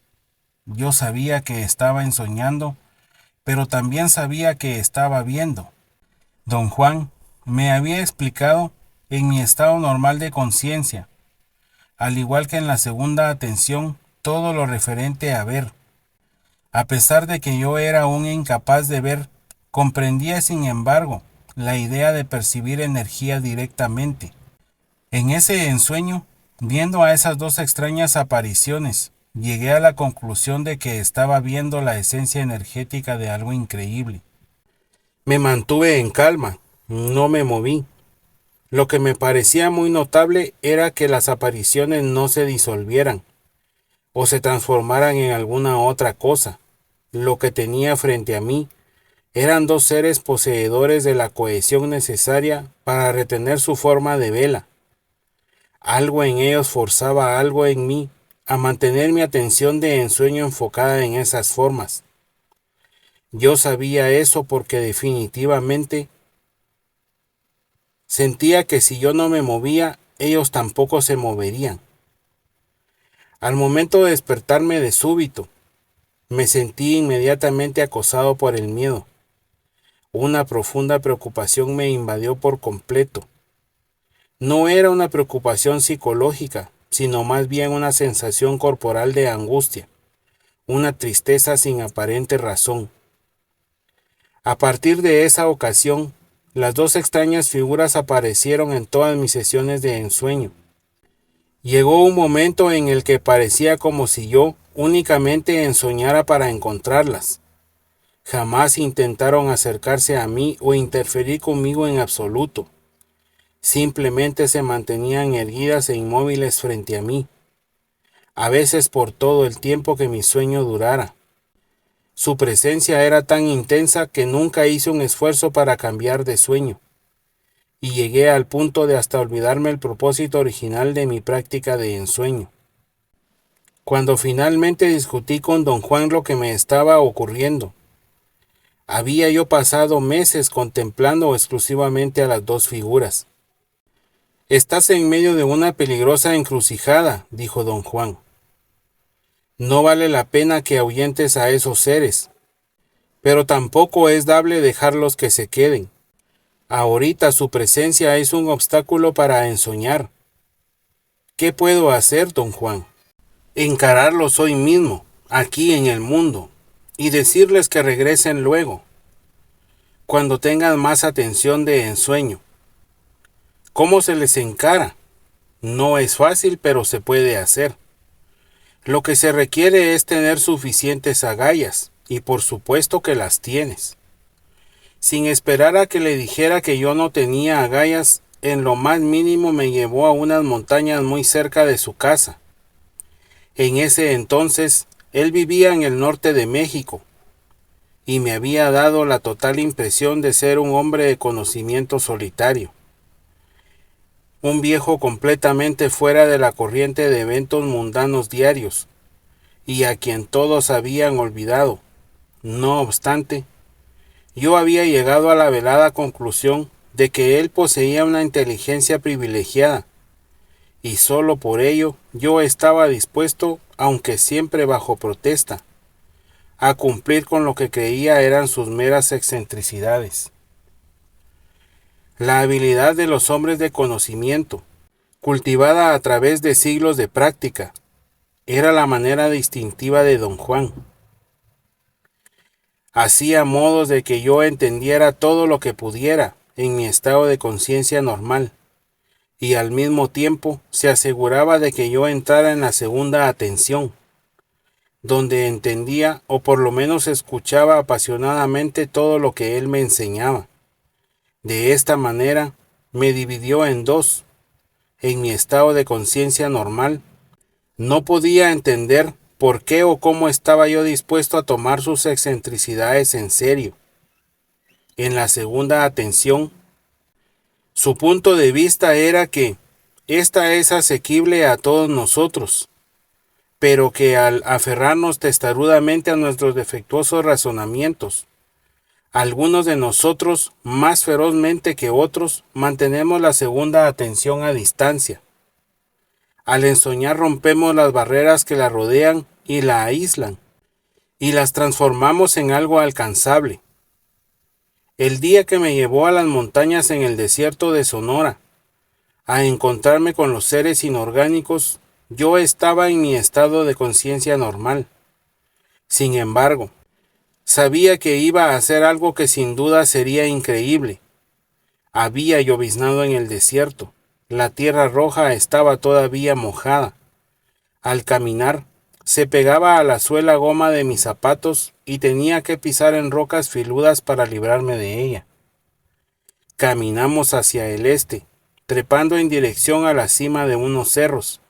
Yo sabía que estaba ensoñando, pero también sabía que estaba viendo. Don Juan me había explicado en mi estado normal de conciencia, al igual que en la segunda atención, todo lo referente a ver. A pesar de que yo era un incapaz de ver, comprendía sin embargo la idea de percibir energía directamente. En ese ensueño, viendo a esas dos extrañas apariciones, llegué a la conclusión de que estaba viendo la esencia energética de algo increíble. Me mantuve en calma, no me moví. Lo que me parecía muy notable era que las apariciones no se disolvieran o se transformaran en alguna otra cosa. Lo que tenía frente a mí eran dos seres poseedores de la cohesión necesaria para retener su forma de vela. Algo en ellos forzaba algo en mí a mantener mi atención de ensueño enfocada en esas formas. Yo sabía eso porque definitivamente sentía que si yo no me movía, ellos tampoco se moverían. Al momento de despertarme de súbito, me sentí inmediatamente acosado por el miedo. Una profunda preocupación me invadió por completo. No era una preocupación psicológica, sino más bien una sensación corporal de angustia, una tristeza sin aparente razón. A partir de esa ocasión, las dos extrañas figuras aparecieron en todas mis sesiones de ensueño. Llegó un momento en el que parecía como si yo únicamente ensoñara para encontrarlas. Jamás intentaron acercarse a mí o interferir conmigo en absoluto. Simplemente se mantenían erguidas e inmóviles frente a mí, a veces por todo el tiempo que mi sueño durara. Su presencia era tan intensa que nunca hice un esfuerzo para cambiar de sueño, y llegué al punto de hasta olvidarme el propósito original de mi práctica de ensueño. Cuando finalmente discutí con don Juan lo que me estaba ocurriendo, había yo pasado meses contemplando exclusivamente a las dos figuras. Estás en medio de una peligrosa encrucijada, dijo don Juan. No vale la pena que ahuyentes a esos seres, pero tampoco es dable dejarlos que se queden. Ahorita su presencia es un obstáculo para ensoñar. ¿Qué puedo hacer, don Juan? Encararlos hoy mismo, aquí en el mundo, y decirles que regresen luego, cuando tengan más atención de ensueño. ¿Cómo se les encara? No es fácil, pero se puede hacer. Lo que se requiere es tener suficientes agallas, y por supuesto que las tienes. Sin esperar a que le dijera que yo no tenía agallas, en lo más mínimo me llevó a unas montañas muy cerca de su casa. En ese entonces, él vivía en el norte de México, y me había dado la total impresión de ser un hombre de conocimiento solitario. Un viejo completamente fuera de la corriente de eventos mundanos diarios, y a quien todos habían olvidado. No obstante, yo había llegado a la velada conclusión de que él poseía una inteligencia privilegiada, y solo por ello yo estaba dispuesto, aunque siempre bajo protesta, a cumplir con lo que creía eran sus meras excentricidades. La habilidad de los hombres de conocimiento, cultivada a través de siglos de práctica, era la manera distintiva de don Juan. Hacía modos de que yo entendiera todo lo que pudiera en mi estado de conciencia normal, y al mismo tiempo se aseguraba de que yo entrara en la segunda atención, donde entendía o por lo menos escuchaba apasionadamente todo lo que él me enseñaba. De esta manera me dividió en dos. En mi estado de conciencia normal, no podía entender por qué o cómo estaba yo dispuesto a tomar sus excentricidades en serio. En la segunda atención, su punto de vista era que esta es asequible a todos nosotros, pero que al aferrarnos testarudamente a nuestros defectuosos razonamientos, algunos de nosotros, más ferozmente que otros, mantenemos la segunda atención a distancia. Al ensoñar rompemos las barreras que la rodean y la aíslan, y las transformamos en algo alcanzable. El día que me llevó a las montañas en el desierto de Sonora, a encontrarme con los seres inorgánicos, yo estaba en mi estado de conciencia normal. Sin embargo, sabía que iba a hacer algo que sin duda sería increíble. Había lloviznado en el desierto. La tierra roja estaba todavía mojada. Al caminar, se pegaba a la suela goma de mis zapatos y tenía que pisar en rocas filudas para librarme de ella. Caminamos hacia el este, trepando en dirección a la cima de unos cerros.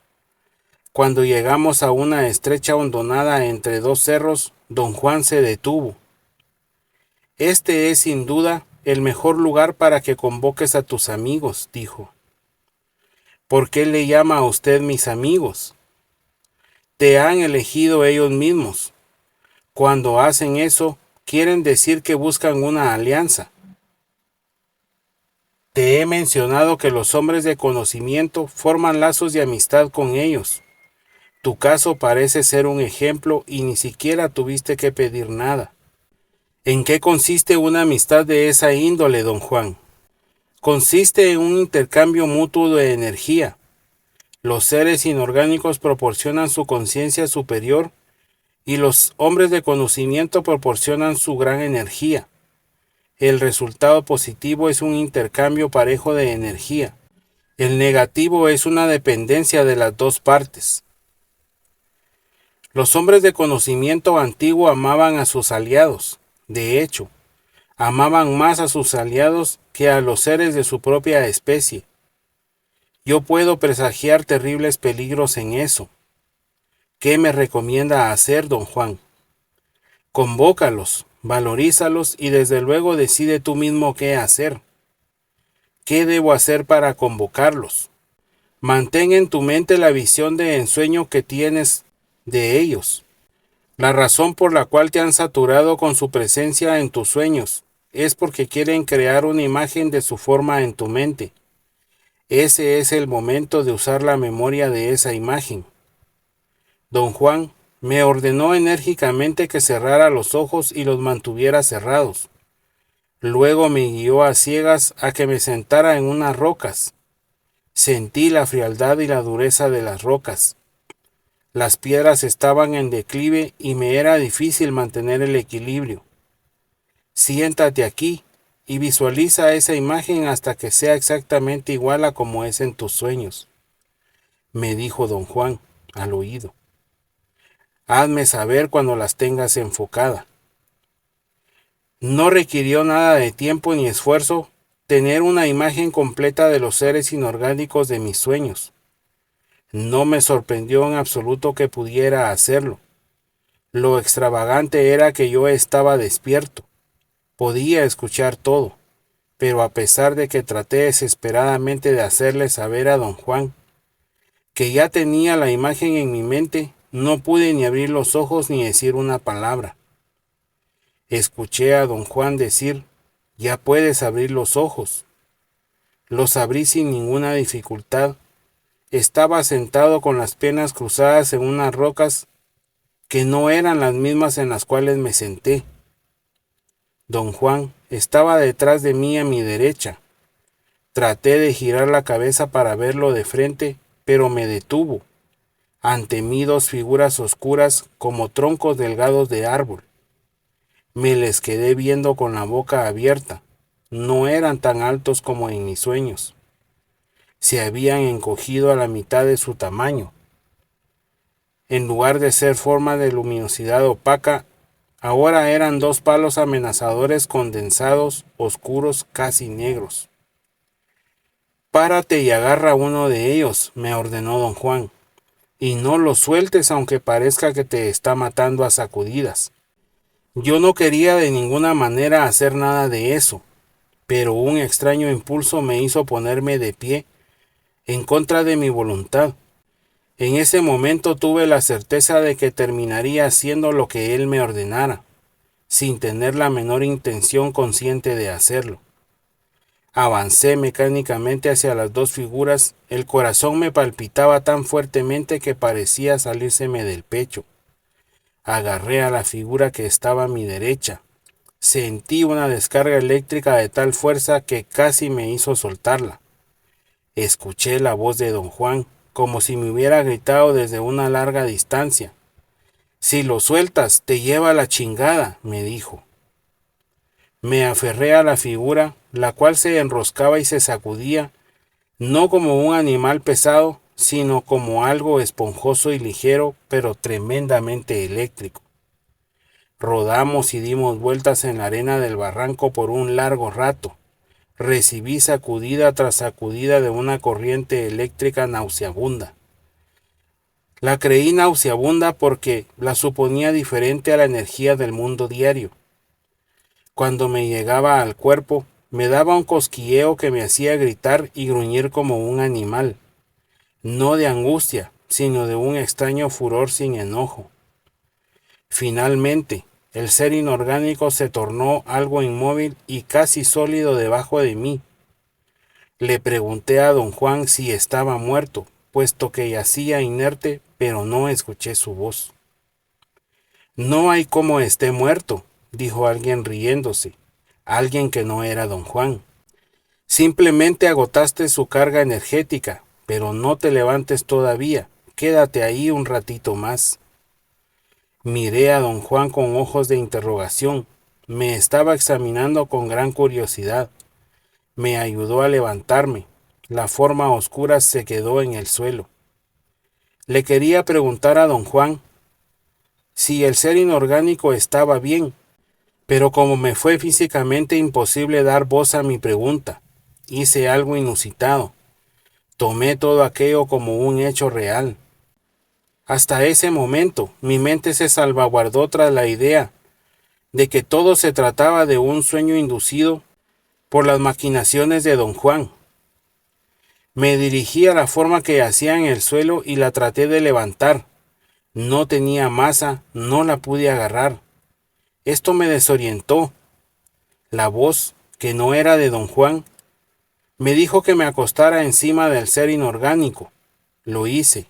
Cuando llegamos a una estrecha hondonada entre dos cerros, don Juan se detuvo. Este es sin duda el mejor lugar para que convoques a tus amigos, dijo. ¿Por qué le llama a usted mis amigos? Te han elegido ellos mismos. Cuando hacen eso, quieren decir que buscan una alianza. Te he mencionado que los hombres de conocimiento forman lazos de amistad con ellos. Tu caso parece ser un ejemplo y ni siquiera tuviste que pedir nada. ¿En qué consiste una amistad de esa índole, don Juan? Consiste en un intercambio mutuo de energía. Los seres inorgánicos proporcionan su conciencia superior y los hombres de conocimiento proporcionan su gran energía. El resultado positivo es un intercambio parejo de energía. El negativo es una dependencia de las dos partes. Los hombres de conocimiento antiguo amaban a sus aliados. De hecho, amaban más a sus aliados que a los seres de su propia especie. Yo puedo presagiar terribles peligros en eso. ¿Qué me recomienda hacer, don Juan? Convócalos, valorízalos y desde luego decide tú mismo qué hacer. ¿Qué debo hacer para convocarlos? Mantén en tu mente la visión de ensueño que tienes de ellos. La razón por la cual te han saturado con su presencia en tus sueños es porque quieren crear una imagen de su forma en tu mente. Ese es el momento de usar la memoria de esa imagen. Don Juan me ordenó enérgicamente que cerrara los ojos y los mantuviera cerrados. Luego me guió a ciegas a que me sentara en unas rocas. Sentí la frialdad y la dureza de las rocas. Las piedras estaban en declive y me era difícil mantener el equilibrio. Siéntate aquí y visualiza esa imagen hasta que sea exactamente igual a como es en tus sueños, me dijo don Juan al oído. Hazme saber cuando las tengas enfocada. No requirió nada de tiempo ni esfuerzo tener una imagen completa de los seres inorgánicos de mis sueños. No me sorprendió en absoluto que pudiera hacerlo. Lo extravagante era que yo estaba despierto. Podía escuchar todo, pero a pesar de que traté desesperadamente de hacerle saber a don Juan que ya tenía la imagen en mi mente, no pude ni abrir los ojos ni decir una palabra. Escuché a don Juan decir: «Ya puedes abrir los ojos». Los abrí sin ninguna dificultad. Estaba sentado con las piernas cruzadas en unas rocas que no eran las mismas en las cuales me senté. Don Juan estaba detrás de mí a mi derecha. Traté de girar la cabeza para verlo de frente, pero me detuvo. Ante mí dos figuras oscuras como troncos delgados de árbol. Me les quedé viendo con la boca abierta. No eran tan altos como en mis sueños. Se habían encogido a la mitad de su tamaño. En lugar de ser forma de luminosidad opaca, ahora eran dos palos amenazadores condensados, oscuros, casi negros. «Párate y agarra uno de ellos», me ordenó don Juan, «y no lo sueltes aunque parezca que te está matando a sacudidas». Yo no quería de ninguna manera hacer nada de eso, pero un extraño impulso me hizo ponerme de pie, en contra de mi voluntad. En ese momento tuve la certeza de que terminaría haciendo lo que él me ordenara, sin tener la menor intención consciente de hacerlo. Avancé mecánicamente hacia las dos figuras. El corazón me palpitaba tan fuertemente que parecía salírseme del pecho. Agarré a la figura que estaba a mi derecha. Sentí una descarga eléctrica de tal fuerza que casi me hizo soltarla. Escuché la voz de don Juan, como si me hubiera gritado desde una larga distancia. «Si lo sueltas, te lleva la chingada», me dijo. Me aferré a la figura, la cual se enroscaba y se sacudía, no como un animal pesado, sino como algo esponjoso y ligero, pero tremendamente eléctrico. Rodamos y dimos vueltas en la arena del barranco por un largo rato. Recibí sacudida tras sacudida de una corriente eléctrica nauseabunda. La creí nauseabunda porque la suponía diferente a la energía del mundo diario. Cuando me llegaba al cuerpo, me daba un cosquilleo que me hacía gritar y gruñir como un animal, no de angustia, sino de un extraño furor sin enojo. Finalmente, el ser inorgánico se tornó algo inmóvil y casi sólido debajo de mí. Le pregunté a don Juan si estaba muerto, puesto que yacía inerte, pero no escuché su voz. «No hay cómo esté muerto», dijo alguien riéndose, alguien que no era don Juan. «Simplemente agotaste su carga energética, pero no te levantes todavía, quédate ahí un ratito más». Miré a don Juan con ojos de interrogación. Me estaba examinando con gran curiosidad. Me ayudó a levantarme. La forma oscura se quedó en el suelo. Le quería preguntar a don Juan si el ser inorgánico estaba bien, pero como me fue físicamente imposible dar voz a mi pregunta, hice algo inusitado. Tomé todo aquello como un hecho real. Hasta ese momento, mi mente se salvaguardó tras la idea de que todo se trataba de un sueño inducido por las maquinaciones de don Juan. Me dirigí a la forma que yacía en el suelo y la traté de levantar. No tenía masa, no la pude agarrar. Esto me desorientó. La voz, que no era de don Juan, me dijo que me acostara encima del ser inorgánico. Lo hice,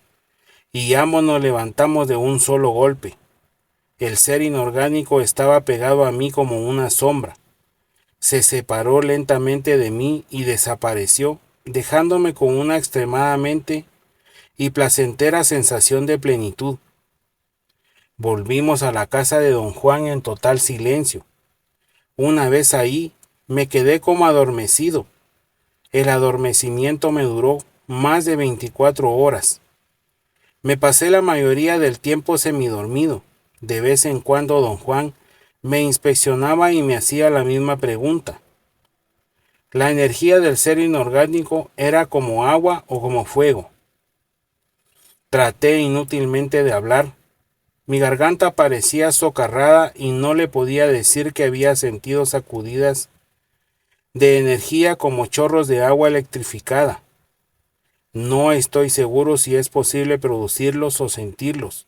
y ambos nos levantamos de un solo golpe. El ser inorgánico estaba pegado a mí como una sombra. Se separó lentamente de mí y desapareció, dejándome con una extremadamente y placentera sensación de plenitud. Volvimos a la casa de don Juan en total silencio. Una vez ahí, me quedé como adormecido. El adormecimiento me duró más de 24 horas. Me pasé la mayoría del tiempo semidormido. De vez en cuando don Juan me inspeccionaba y me hacía la misma pregunta. La energía del ser inorgánico era como agua o como fuego. Traté inútilmente de hablar. Mi garganta parecía socarrada y no le podía decir que había sentido sacudidas de energía como chorros de agua electrificada. No estoy seguro si es posible producirlos o sentirlos,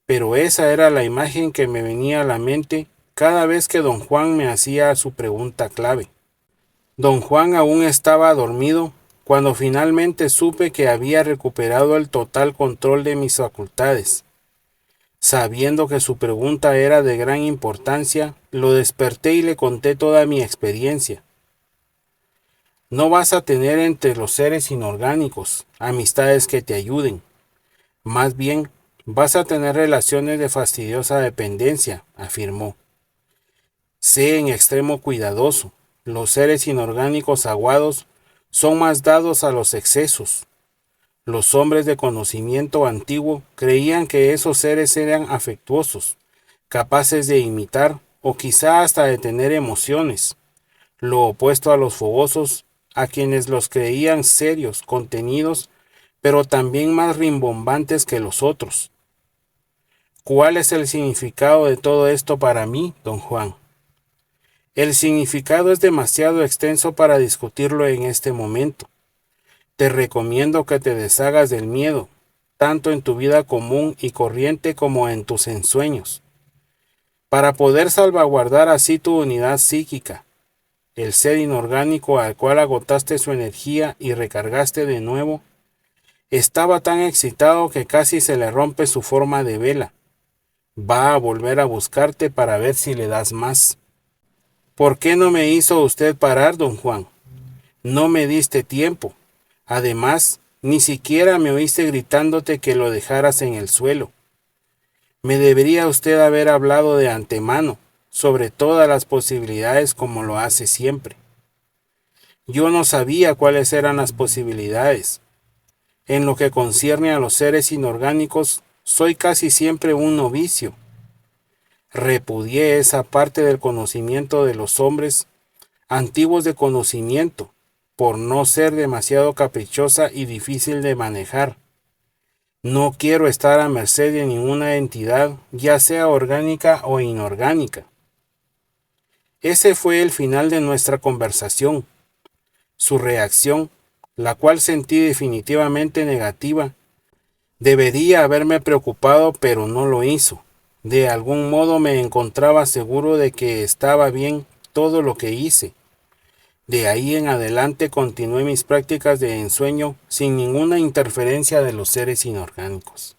pero esa era la imagen que me venía a la mente cada vez que don Juan me hacía su pregunta clave. Don Juan aún estaba dormido cuando finalmente supe que había recuperado el total control de mis facultades. Sabiendo que su pregunta era de gran importancia, lo desperté y le conté toda mi experiencia. No vas a tener entre los seres inorgánicos amistades que te ayuden. Más bien, vas a tener relaciones de fastidiosa dependencia, afirmó. Sé en extremo cuidadoso. Los seres inorgánicos aguados son más dados a los excesos. Los hombres de conocimiento antiguo creían que esos seres eran afectuosos, capaces de imitar o quizá hasta de tener emociones, lo opuesto a los fogosos, a quienes los creían serios, contenidos, pero también más rimbombantes que los otros. ¿Cuál es el significado de todo esto para mí, don Juan? El significado es demasiado extenso para discutirlo en este momento. Te recomiendo que te deshagas del miedo, tanto en tu vida común y corriente como en tus ensueños, para poder salvaguardar así tu unidad psíquica. El ser inorgánico al cual agotaste su energía y recargaste de nuevo, estaba tan excitado que casi se le rompe su forma de vela. Va a volver a buscarte para ver si le das más. ¿Por qué no me hizo usted parar, don Juan? No me diste tiempo. Además, ni siquiera me oíste gritándote que lo dejaras en el suelo. Me debería usted haber hablado de antemano, sobre todas las posibilidades como lo hace siempre. Yo no sabía cuáles eran las posibilidades. En lo que concierne a los seres inorgánicos, soy casi siempre un novicio. Repudié esa parte del conocimiento de los hombres antiguos de conocimiento, por no ser demasiado caprichosa y difícil de manejar. No quiero estar a merced de ninguna entidad, ya sea orgánica o inorgánica. Ese fue el final de nuestra conversación. Su reacción, la cual sentí definitivamente negativa, debería haberme preocupado, pero no lo hizo. De algún modo me encontraba seguro de que estaba bien todo lo que hice. De ahí en adelante continué mis prácticas de ensueño sin ninguna interferencia de los seres inorgánicos.